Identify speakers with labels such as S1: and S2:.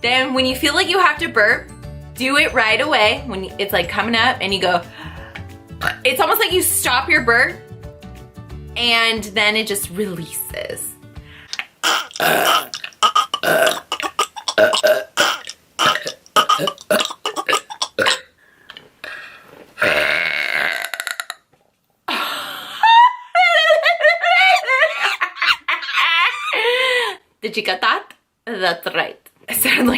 S1: Then when you feel like you have to burp, do it right away when it's like coming up and you go, it's almost like you stop your burp and then it just releases. Did you get that? That's right. I sound like